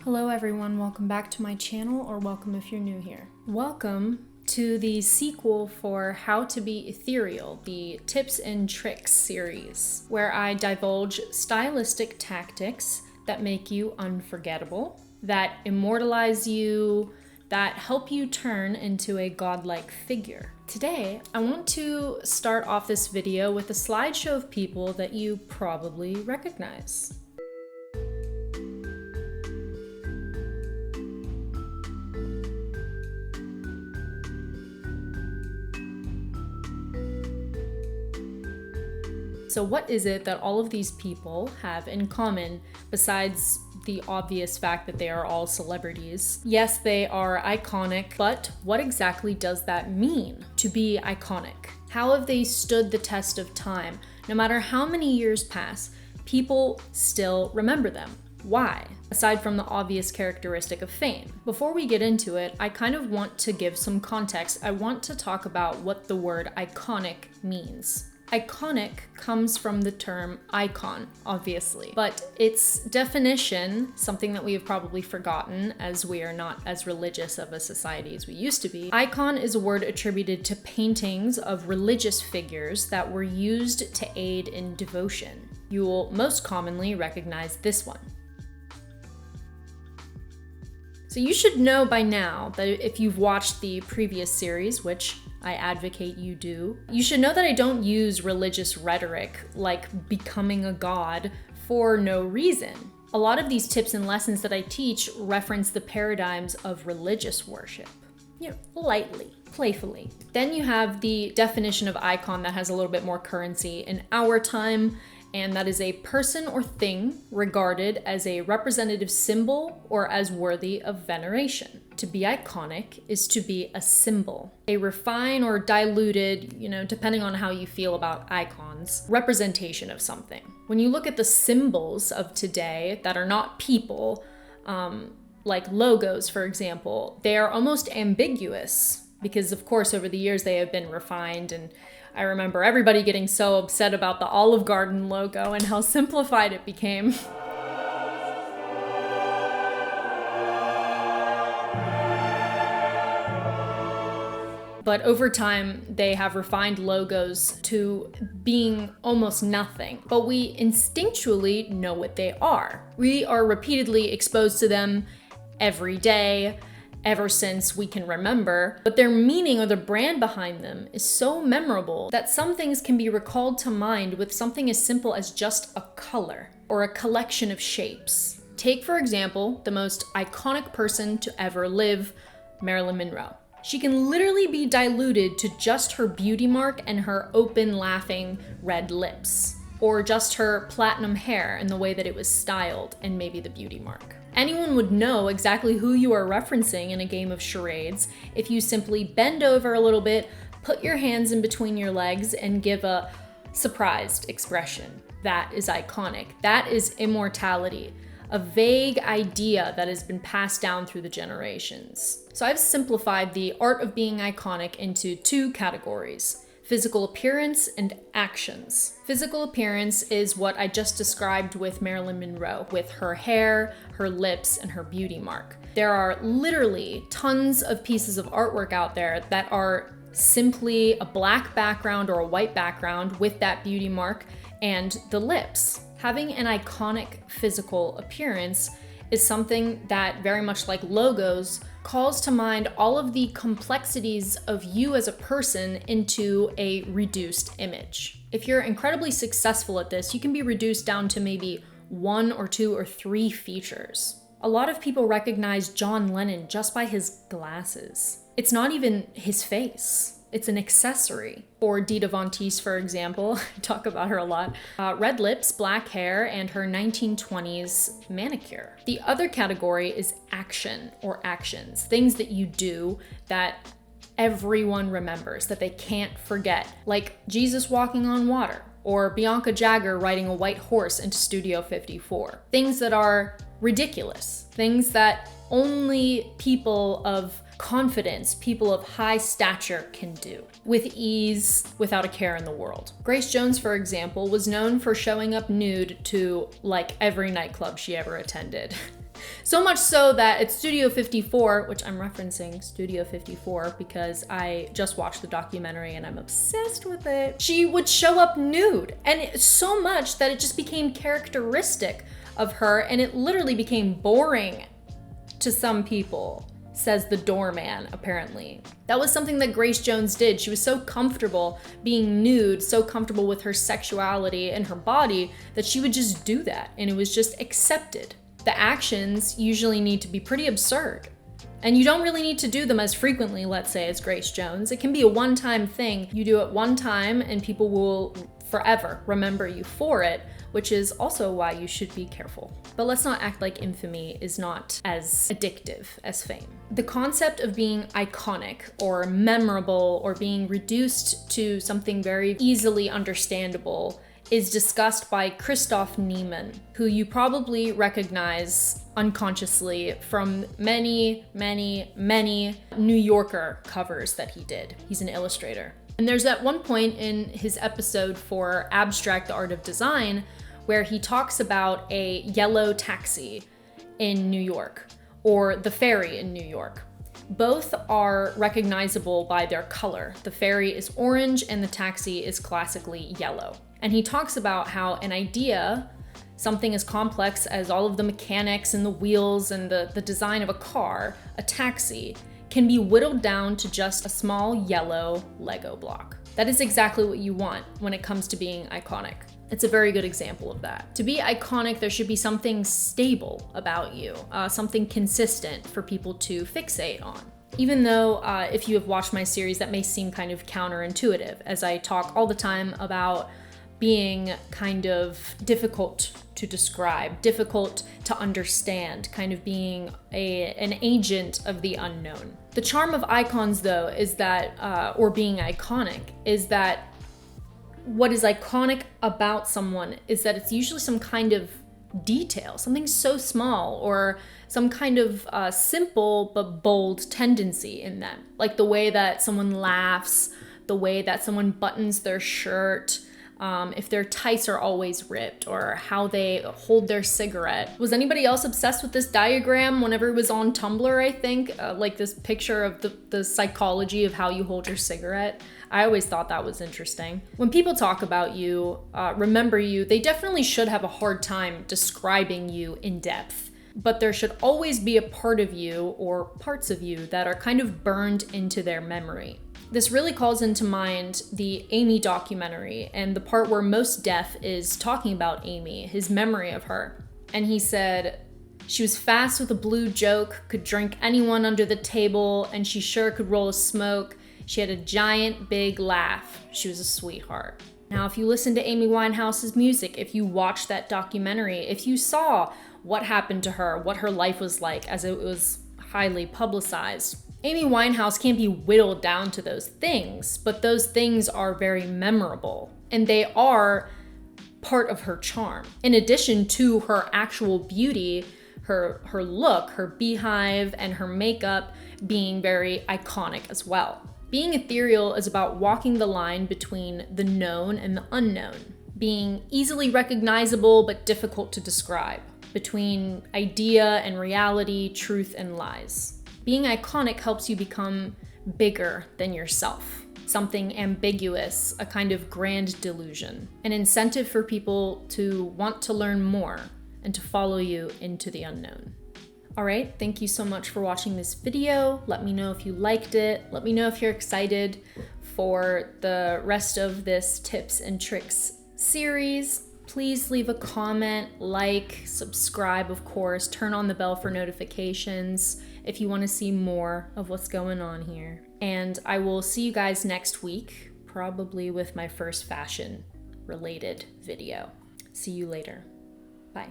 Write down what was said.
Hello everyone, welcome back to my channel, or welcome if you're new here. Welcome to the sequel for How to Be Ethereal, the Tips and Tricks series, where I divulge stylistic tactics that make you unforgettable, that immortalize you, that help you turn into a godlike figure. Today, I want to start off this video with a slideshow of people that you probably recognize. So what is it that all of these people have in common besides the obvious fact that they are all celebrities? Yes, they are iconic, but what exactly does that mean to be iconic? How have they stood the test of time? No matter how many years pass, people still remember them. Why? Aside from the obvious characteristic of fame. Before we get into it, I kind of want to give some context. I want to talk about what the word iconic means. Iconic comes from the term icon, obviously, but its definition, something that we have probably forgotten as we are not as religious of a society as we used to be. Icon is a word attributed to paintings of religious figures that were used to aid in devotion. You will most commonly recognize this one. So you should know by now that if you've watched the previous series, which I advocate you do, you should know that I don't use religious rhetoric like becoming a god for no reason. A lot of these tips and lessons that I teach reference the paradigms of religious worship. Lightly, playfully. Then you have the definition of icon that has a little bit more currency in our time, and that is a person or thing regarded as a representative symbol or as worthy of veneration. To be iconic is to be a symbol, a refined or diluted, depending on how you feel about icons, representation of something. When you look at the symbols of today that are not people, like logos, for example, they are almost ambiguous because, of course, over the years they have been refined, and I remember everybody getting so upset about the Olive Garden logo and how simplified it became. But over time, they have refined logos to being almost nothing. But we instinctually know what they are. We are repeatedly exposed to them every day, ever since we can remember, but their meaning or the brand behind them is so memorable that some things can be recalled to mind with something as simple as just a color or a collection of shapes. Take, for example, the most iconic person to ever live, Marilyn Monroe. She can literally be diluted to just her beauty mark and her open, laughing red lips, or just her platinum hair and the way that it was styled and maybe the beauty mark. Anyone would know exactly who you are referencing in a game of charades if you simply bend over a little bit, put your hands in between your legs, and give a surprised expression. That is iconic. That is immortality, a vague idea that has been passed down through the generations. So I've simplified the art of being iconic into two categories: physical appearance and actions. Physical appearance is what I just described with Marilyn Monroe, with her hair, her lips, and her beauty mark. There are literally tons of pieces of artwork out there that are simply a black background or a white background with that beauty mark and the lips. Having an iconic physical appearance is something that, very much like logos, calls to mind all of the complexities of you as a person into a reduced image. If you're incredibly successful at this, you can be reduced down to maybe 1 or 2 or 3 features. A lot of people recognize John Lennon just by his glasses. It's not even his face. It's an accessory. Or Dita Von Teese, for example, I talk about her a lot. Red lips, black hair, and her 1920s manicure. The other category is action or actions, things that you do that everyone remembers, that they can't forget, like Jesus walking on water, or Bianca Jagger riding a white horse into Studio 54. Things that are ridiculous, things that only people of confidence, people of high stature can do with ease, without a care in the world. Grace Jones, for example, was known for showing up nude to like every nightclub she ever attended. So much so that at Studio 54, which I'm referencing Studio 54 because I just watched the documentary and I'm obsessed with it, she would show up nude. And so much that it just became characteristic of her, and it literally became boring to some people, says the doorman, apparently. That was something that Grace Jones did. She was so comfortable being nude, so comfortable with her sexuality and her body that she would just do that, and it was just accepted. The actions usually need to be pretty absurd, and you don't really need to do them as frequently, let's say, as Grace Jones. It can be a one-time thing. You do it one time and people will forever remember you for it, which is also why you should be careful. But let's not act like infamy is not as addictive as fame. The concept of being iconic or memorable or being reduced to something very easily understandable is discussed by Christoph Niemann, who you probably recognize unconsciously from many, many, many New Yorker covers that he did. He's an illustrator. And there's at one point in his episode for Abstract the Art of Design where he talks about a yellow taxi in New York, or the ferry in New York. Both are recognizable by their color. The ferry is orange and the taxi is classically yellow. And he talks about how an idea, something as complex as all of the mechanics and the wheels and the design of a car, a taxi, can be whittled down to just a small yellow Lego block. That is exactly what you want when it comes to being iconic. It's a very good example of that. To be iconic, there should be something stable about you, something consistent for people to fixate on. Even though if you have watched my series, that may seem kind of counterintuitive, as I talk all the time about being kind of difficult to describe, difficult to understand, kind of being an agent of the unknown. The charm of icons, though, is that, or being iconic, is that what is iconic about someone is that it's usually some kind of detail, something so small, or some kind of simple but bold tendency in them. Like the way that someone laughs, the way that someone buttons their shirt, if their tights are always ripped, or how they hold their cigarette. Was anybody else obsessed with this diagram whenever it was on Tumblr, I think? Like this picture of the psychology of how you hold your cigarette. I always thought that was interesting. When people talk about you, remember you, they definitely should have a hard time describing you in depth. But there should always be a part of you, or parts of you, that are kind of burned into their memory. This really calls into mind the Amy documentary and the part where Mos Def is talking about Amy, his memory of her. And he said, "She was fast with a blue joke, could drink anyone under the table, and she sure could roll a smoke. She had a giant big laugh. She was a sweetheart." Now, if you listen to Amy Winehouse's music, if you watched that documentary, if you saw what happened to her, what her life was like as it was highly publicized, Amy Winehouse can't be whittled down to those things, but those things are very memorable, and they are part of her charm. In addition to her actual beauty, her look, her beehive, and her makeup being very iconic as well. Being ethereal is about walking the line between the known and the unknown, being easily recognizable but difficult to describe, between idea and reality, truth and lies. Being iconic helps you become bigger than yourself, something ambiguous, a kind of grand delusion, an incentive for people to want to learn more and to follow you into the unknown. All right, thank you so much for watching this video. Let me know if you liked it. Let me know if you're excited for the rest of this tips and tricks series. Please leave a comment, like, subscribe, of course, turn on the bell for notifications if you want to see more of what's going on here. And I will see you guys next week, probably with my first fashion related video. See you later. Bye.